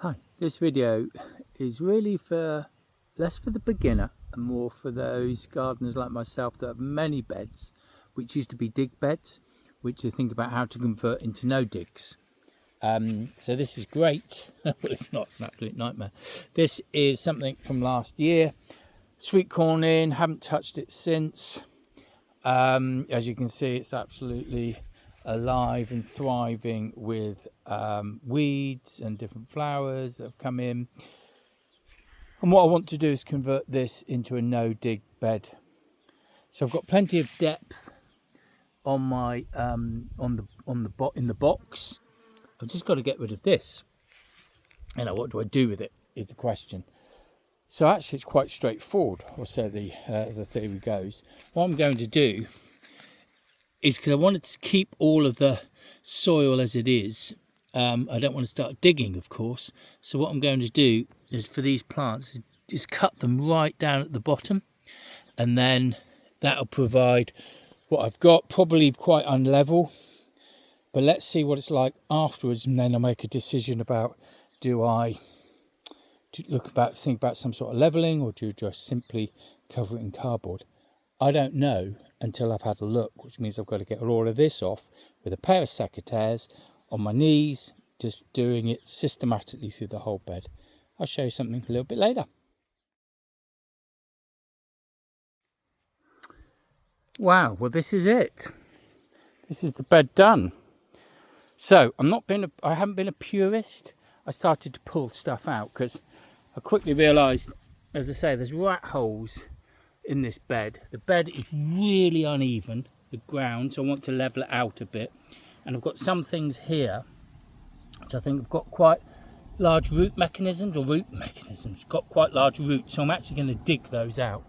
Hi, this video is really less for the beginner and more for those gardeners like myself that have many beds, which used to be dig beds, which you think about how to convert into no digs. So this is great. Well, it's not, it's an absolute nightmare. This is something from last year. Sweet corn in, haven't touched it since. As you can see, it's absolutely alive and thriving with weeds and different flowers that have come in. And what I want to do is convert this into a no dig bed. So I've got plenty of depth on my in the box. I've just got to get rid of this. You know, what do I do with it is the question. So actually it's quite straightforward, or so the theory goes. What I'm going to do is, because I wanted to keep all of the soil as it is, I don't want to start digging, of course. So what I'm going to do is, for these plants, just cut them right down at the bottom, and then that'll provide what I've got, probably quite unlevel, but let's see what it's like afterwards, and then I'll make a decision about, do I think about some sort of levelling, or do I just simply cover it in cardboard? I don't know until I've had a look, which means I've got to get all of this off with a pair of secateurs on my knees, just doing it systematically through the whole bed. I'll show you something a little bit later. Wow, well, this is it. This is the bed done. So I haven't been a purist. I started to pull stuff out because I quickly realised, as I say, there's rat holes in this bed. The bed is really uneven, the ground, so I want to level it out a bit. And I've got some things here which I think have got quite large root mechanisms, got quite large roots, so I'm actually going to dig those out.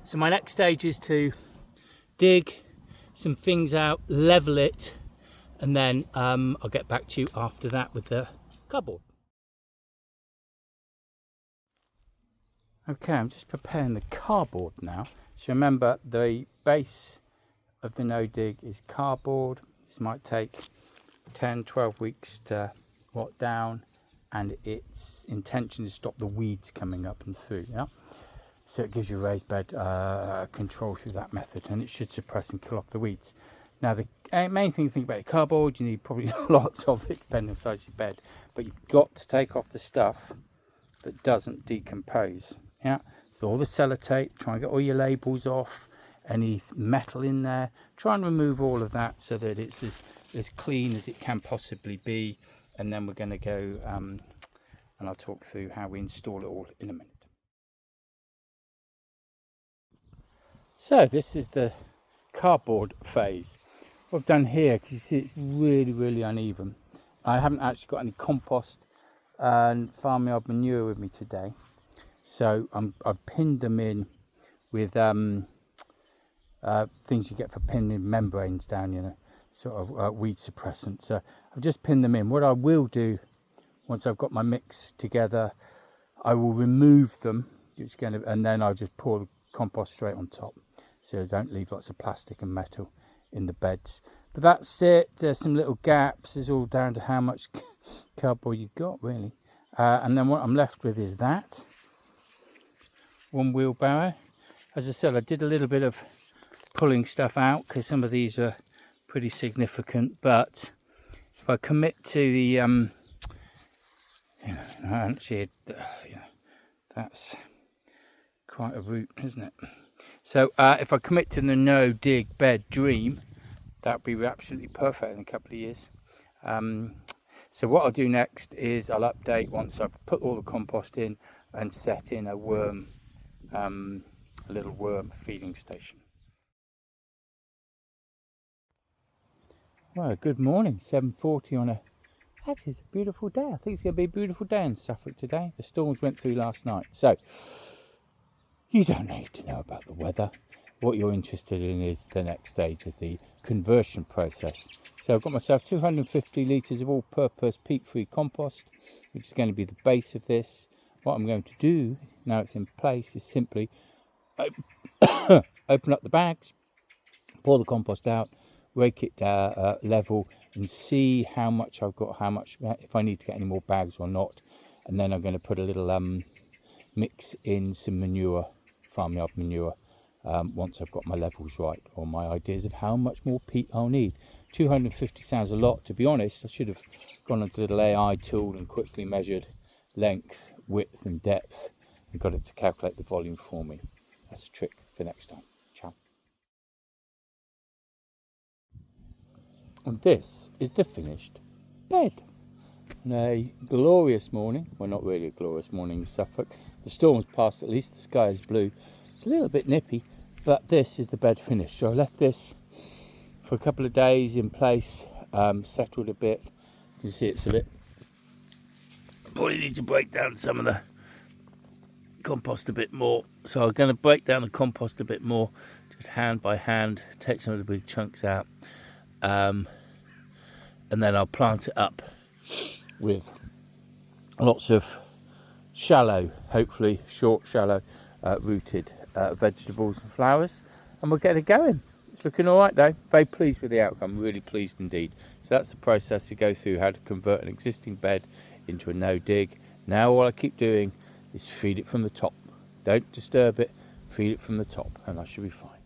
So my next stage is to dig some things out, level it, and then I'll get back to you after that with the cardboard. Okay, I'm just preparing the cardboard now. So remember, the base of the no dig is cardboard. This might take 10-12 weeks to rot down, and its intention is to stop the weeds coming up and through. Yeah, so it gives you raised bed control through that method, and it should suppress and kill off the weeds. Now, the main thing to think about cardboard, you need probably lots of it depending on the size of your bed, but you've got to take off the stuff that doesn't decompose. Yeah, so all the sellotape, try and get all your labels off, any metal in there, try and remove all of that so that it's as clean as it can possibly be. And then we're going to go and I'll talk through how we install it all in a minute. So this is the cardboard phase. What I've done here, because you see it's really uneven. I haven't actually got any compost and farmyard manure with me today, so I've pinned them in with things you get for pinning membranes down, you know, sort of weed suppressant. So I've just pinned them in. What I will do once I've got my mix together, I will remove them, and then I'll just pour the compost straight on top, so don't leave lots of plastic and metal in the beds. But that's it. There's some little gaps. It's all down to how much cardboard you've got, really. And then what I'm left with is that one wheelbarrow. As I said, I did a little bit of pulling stuff out because some of these are pretty significant. But if I commit to the, that's quite a route, isn't it? So if I commit to the no dig bed dream, that would be absolutely perfect in a couple of years. So what I'll do next is I'll update once I've put all the compost in and set in a worm, a little worm feeding station. Well, good morning, 7:40 on that is a beautiful day. I think it's going to be a beautiful day in Suffolk today. The storms went through last night. So you don't need to know about the weather. What you're interested in is the next stage of the conversion process. So I've got myself 250 litres of all-purpose peat-free compost, which is going to be the base of this. What I'm going to do, now it's in place, is simply open up the bags, pour the compost out, rake it level, and see how much I've got, if I need to get any more bags or not. and then I'm going to put a little mix in some manure, farmyard manure, once I've got my levels right, or my ideas of how much more peat I'll need. 250 sounds a lot. To be honest, I should have gone onto the little AI tool and quickly measured length, width and depth and got it to calculate the volume for me. That's a trick for next time. Ciao. And this is the finished bed. And a glorious morning, well, not really a glorious morning in Suffolk. The storm's passed, at least the sky is blue. It's a little bit nippy, but this is the bed finished. So I left this for a couple of days in place, settled a bit. You can see it's a bit, probably need to break down some of the compost a bit more. So I'm going to break down the compost a bit more, just hand by hand, take some of the big chunks out, and then I'll plant it up with lots of shallow, hopefully short, shallow rooted vegetables and flowers, and we'll get it going. It's looking all right though. Very pleased with the outcome, really pleased indeed. So that's the process to go through, how to convert an existing bed into a no dig. Now all I keep doing is feed it from the top. Don't disturb it, feed it from the top, and I should be fine.